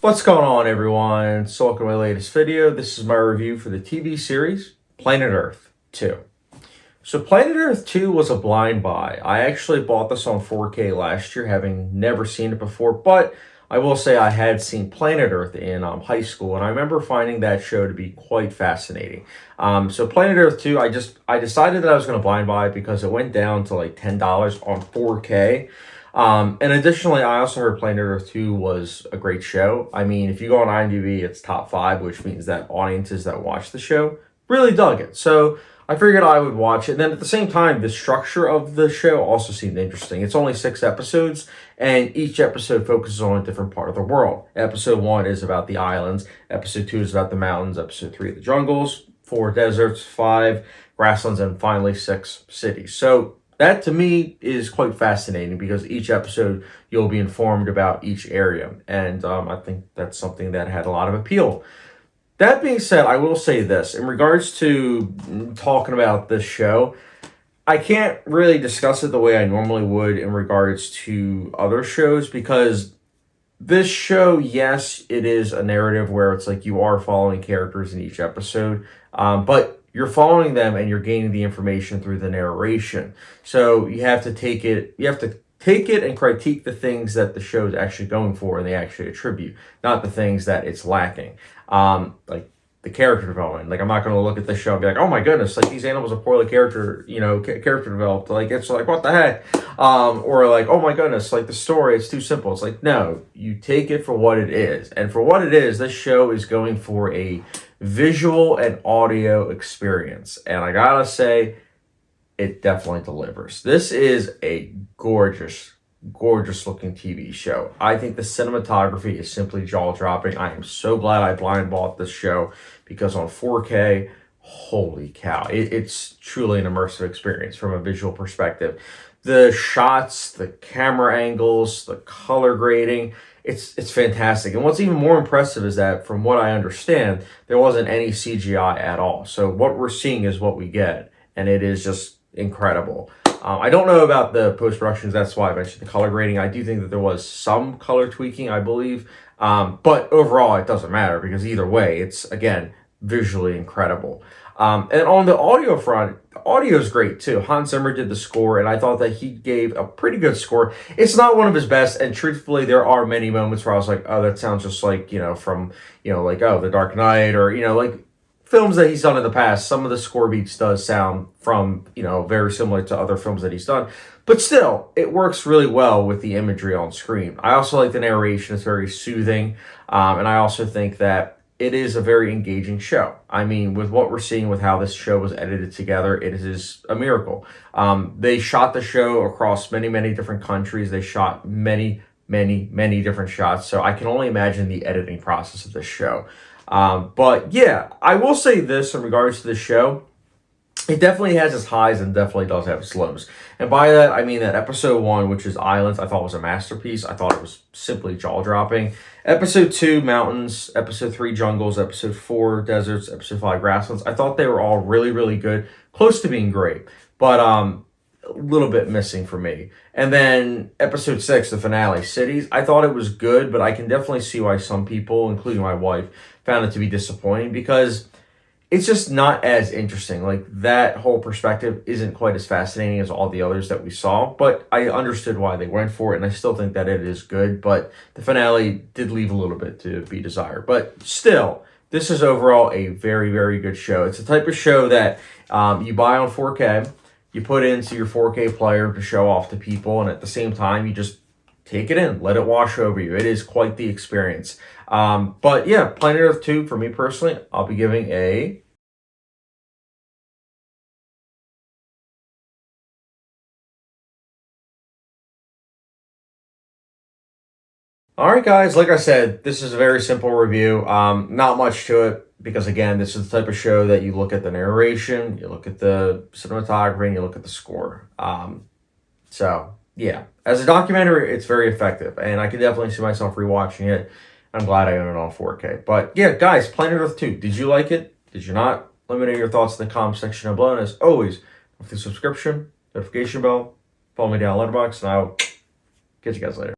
What's going on, everyone? So welcome to my latest video. This is my review for the TV series Planet Earth 2. So Planet Earth 2 was a blind buy. I actually bought this on 4K last year, having never seen it before, but I will say I had seen Planet Earth in high school, and I remember finding that show to be quite fascinating. So Planet Earth 2, I decided that I was going to blind buy it because it went down to like $10 on 4K. And additionally, I also heard Planet Earth 2 was a great show. I mean, if you go on IMDb, it's top 5, which means that audiences that watch the show really dug it. So I figured I would watch it. And then at the same time, the structure of the show also seemed interesting. It's only 6 episodes, and each episode focuses on a different part of the world. Episode 1 is about the islands. Episode 2 is about the mountains. Episode 3, the jungles. 4, deserts. 5, grasslands. And finally, 6, cities. So that to me is quite fascinating because each episode you'll be informed about each area. And I think that's something that had a lot of appeal. That being said, I will say this. In regards to talking about this show, I can't really discuss it the way I normally would in regards to other shows because this show, yes, it is a narrative where it's like you are following characters in each episode, but you're following them and you're gaining the information through the narration. So you have to take it and critique the things that the show is actually going for and they actually attribute, not the things that it's lacking. Like the character development. Like, I'm not going to look at this show and be like, oh my goodness, like these animals are poorly character developed. Like, it's like, what the heck? Or like, oh my goodness, like the story, it's too simple. It's like, no, you take it for what it is. And for what it is, this show is going for a visual and audio experience. And I gotta say, it definitely delivers. This is a gorgeous looking TV show. I think the cinematography is simply jaw-dropping. I am so glad I blind bought this show because on 4K, holy cow, it's truly an immersive experience from a visual perspective. The shots, the camera angles, the color grading, it's fantastic. And what's even more impressive is that, from what I understand, there wasn't any CGI at all. So what we're seeing is what we get, and it is just incredible. I don't know about the post-productions. That's why I mentioned the color grading. I do think that there was some color tweaking, I believe. But overall, it doesn't matter because either way, it's, again, visually incredible. And on the audio front, the audio is great too. Hans Zimmer did the score, and I thought that he gave a pretty good score. It's not one of his best, and truthfully, there are many moments where I was like, oh, that sounds just like, from, like, oh, The Dark Knight, or, like, films that he's done in the past. Some of the score beats does sound from, very similar to other films that he's done. But still, it works really well with the imagery on screen. I also like the narration. It's very soothing. And I also think that it is a very engaging show. I mean, with what we're seeing with how this show was edited together, it is a miracle. They shot the show across many, many different countries. They shot many different shots. So I can only imagine the editing process of this show. But yeah, I will say this in regards to the show. It definitely has its highs and definitely does have its lows. And by that, I mean that episode 1, which is Islands, I thought was a masterpiece. I thought it was simply jaw-dropping. Episode 2, Mountains. Episode 3, Jungles. Episode 4, Deserts. Episode 5, Grasslands. I thought they were all really, really good. Close to being great. But a little bit missing for me. And then episode 6, the finale, Cities. I thought it was good, but I can definitely see why some people, including my wife, found it to be disappointing because it's just not as interesting. Like, that whole perspective isn't quite as fascinating as all the others that we saw, but I understood why they went for it, and I still think that it is good, but the finale did leave a little bit to be desired. But still, this is overall a very, very good show. It's the type of show that you buy on 4K, you put into your 4K player to show off to people, and at the same time, you just take it in, let it wash over you. It is quite the experience. But yeah, Planet Earth 2, for me personally, I'll be giving a... Alright guys, like I said, this is a very simple review. Not much to it because, again, this is the type of show that you look at the narration, you look at the cinematography, and you look at the score. So, yeah. As a documentary, it's very effective, and I can definitely see myself rewatching it. I'm glad I own it on 4K. But yeah, guys, Planet Earth 2, did you like it? Did you not? Let me know your thoughts in the comment section below. And as always, with the subscription, notification bell, follow me down Letterboxd, and I'll catch you guys later.